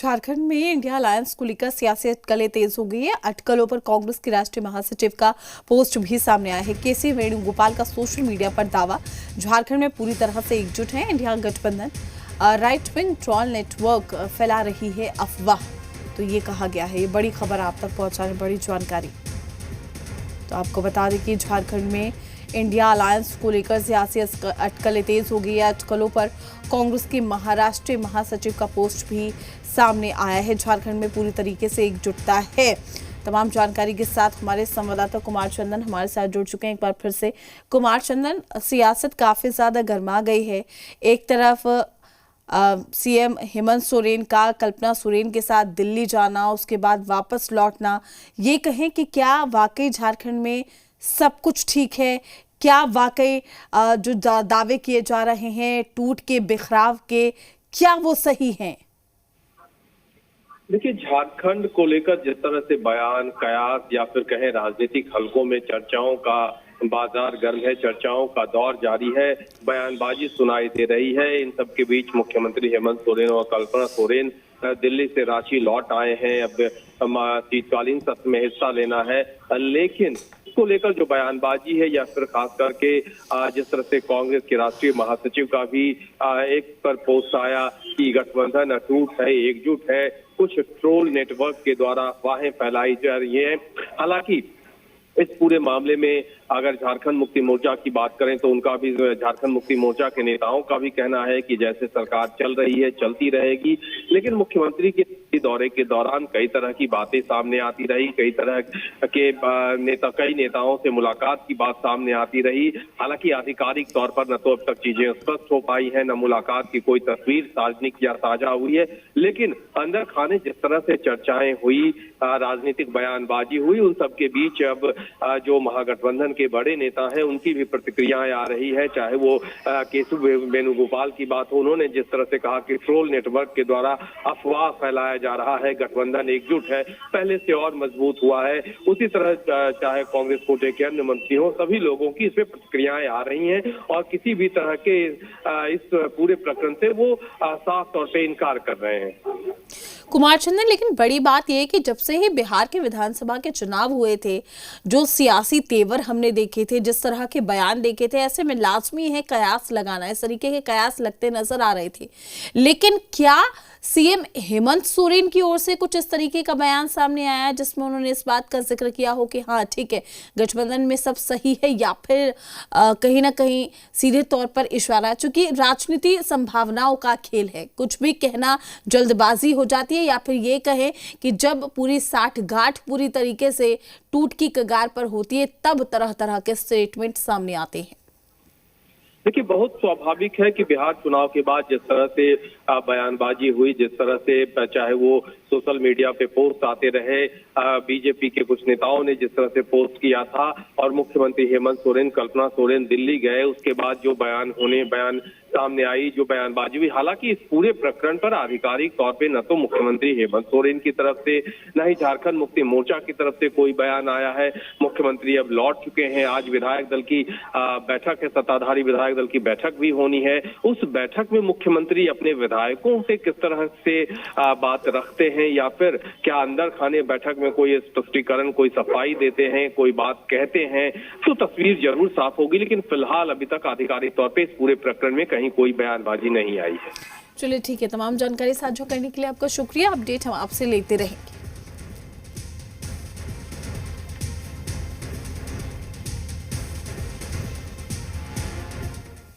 झारखंड में India alliance को लेकर सियासी अटकलें तेज हो गई है। अटकलों पर कांग्रेस के राष्ट्रीय महासचिव का पोस्ट भी सामने आया है। केसी वेणुगोपाल का सोशल मीडिया पर दावा, झारखंड में पूरी तरह से एकजुट है इंडिया गठबंधन। राइट विंग ट्रोल नेटवर्क फैला रही है अफवाह, तो ये कहा गया है। ये बड़ी खबर आप तक पहुंचाने, बड़ी जानकारी। तो आपको बता दें कि झारखंड में इंडिया अलायंस को लेकर सियासी अटकलें तेज हो गई है। अटकलों पर कांग्रेस के महाराष्ट्रीय महासचिव का पोस्ट भी सामने आया है। झारखंड में पूरी तरीके से एकजुटता है। तमाम जानकारी के साथ हमारे संवाददाता कुमार चंदन हमारे साथ जुड़ चुके हैं। एक बार फिर से कुमार चंदन, सियासत काफी ज्यादा गर्मा गई है। एक तरफ सीएम हेमंत सोरेन का कल्पना सोरेन के साथ दिल्ली जाना, उसके बाद वापस लौटना, ये कहें कि क्या वाकई झारखंड में सब कुछ ठीक है? क्या वाकई जो दावे किए जा रहे हैं टूट के बिखराव के, क्या वो सही हैं? देखिए, झारखंड को लेकर जिस तरह से बयान, कयास या फिर कहें राजनीतिक हलकों में चर्चाओं का बाजार गर्म है, चर्चाओं का दौर जारी है, बयानबाजी सुनाई दे रही है। इन सब के बीच मुख्यमंत्री हेमंत सोरेन और कल्पना सोरेन दिल्ली से रांची लौट आए हैं। अब शीतकालीन सत्र में हिस्सा लेना है, लेकिन इसको लेकर जो बयानबाजी है या फिर खास करके जिस तरह से कांग्रेस के राष्ट्रीय महासचिव का भी एक पर पोस्ट आया कि गठबंधन अटूट है, एकजुट है, कुछ ट्रोल नेटवर्क के द्वारा अफवाहें फैलाई जा रही हैं। हालांकि इस पूरे मामले में अगर झारखंड मुक्ति मोर्चा की बात करें तो उनका भी, झारखंड मुक्ति मोर्चा के नेताओं का भी कहना है कि जैसे सरकार चल रही है चलती रहेगी। लेकिन मुख्यमंत्री के दौरे के दौरान कई तरह की बातें सामने आती रही, कई तरह के कई नेताओं से मुलाकात की बात सामने आती रही। हालांकि आधिकारिक तौर पर न तो अब तक चीजें स्पष्ट हो पाई है, न मुलाकात की कोई तस्वीर सार्वजनिक या साझा हुई है। लेकिन अंदर खाने जिस तरह से चर्चाएं हुई, राजनीतिक बयानबाजी हुई, उन सबके बीच अब जो महागठबंधन के बड़े नेता हैं उनकी भी प्रतिक्रियाएं आ रही है। चाहे वो केसी वेणुगोपाल की बात हो, उन्होंने जिस तरह से कहा कि ट्रोल नेटवर्क के द्वारा अफवाह फैलाया जा रहा है, गठबंधन एकजुट है, पहले से और मजबूत हुआ है। उसी तरह चाहे कांग्रेस कोटे के अन्य मंत्री हो, सभी लोगों की इसमें प्रतिक्रियाएं आ रही हैं और किसी भी तरह के इस पूरे प्रकरण से वो साफ तौर पे इनकार कर रहे हैं। कुमार चंदन, लेकिन बड़ी बात यह है कि जब से ही बिहार के विधानसभा के चुनाव हुए थे, जो सियासी तेवर हमने देखे थे, जिस तरह के बयान देखे थे, ऐसे में लाजमी है कयास लगाना। इस तरीके के कयास लगते नजर आ रहे थे। लेकिन क्या सीएम हेमंत सोरेन की ओर से कुछ इस तरीके का बयान सामने आया जिसमें उन्होंने इस बात का जिक्र किया हो कि हाँ ठीक है, गठबंधन में सब सही है, या फिर कहीं ना कहीं सीधे तौर पर इशारा, चूंकि राजनीति संभावनाओं का खेल है, कुछ भी कहना जल्दबाजी हो जाती है, या फिर ये कहें कि जब पूरी साठगांठ पूरी तरीके से टूट की कगार पर होती है तब तरह तरह के स्टेटमेंट सामने आते हैं? देखिए, बहुत स्वाभाविक है कि बिहार चुनाव के बाद जिस तरह से बयानबाजी हुई, जिस तरह से चाहे वो सोशल मीडिया पे पोस्ट आते रहे, बीजेपी के कुछ नेताओं ने जिस तरह से पोस्ट किया था और मुख्यमंत्री हेमंत सोरेन, कल्पना सोरेन दिल्ली गए, उसके बाद जो बयान सामने आई, जो बयानबाजी हुई। हालांकि इस पूरे प्रकरण पर आधिकारिक तौर पे न तो मुख्यमंत्री हेमंत सोरेन की तरफ से, न ही झारखंड मुक्ति मोर्चा की तरफ से कोई बयान आया है। मुख्यमंत्री अब लौट चुके हैं। आज विधायक दल की बैठक है, सत्ताधारी विधायक दल की बैठक भी होनी है। उस बैठक में मुख्यमंत्री अपने विधायकों से किस तरह से बात रखते हैं, या फिर क्या अंदर खाने बैठक में कोई स्पष्टीकरण, कोई सफाई देते हैं, कोई बात कहते हैं, तो तस्वीर जरूर साफ होगी। लेकिन फिलहाल अभी तक आधिकारिक तौर पे इस पूरे प्रकरण में कहीं कोई बयानबाजी नहीं आई है। चलिए ठीक है, तमाम जानकारी साझा करने के लिए आपका शुक्रिया। अपडेट हम आपसे लेते रहेंगे।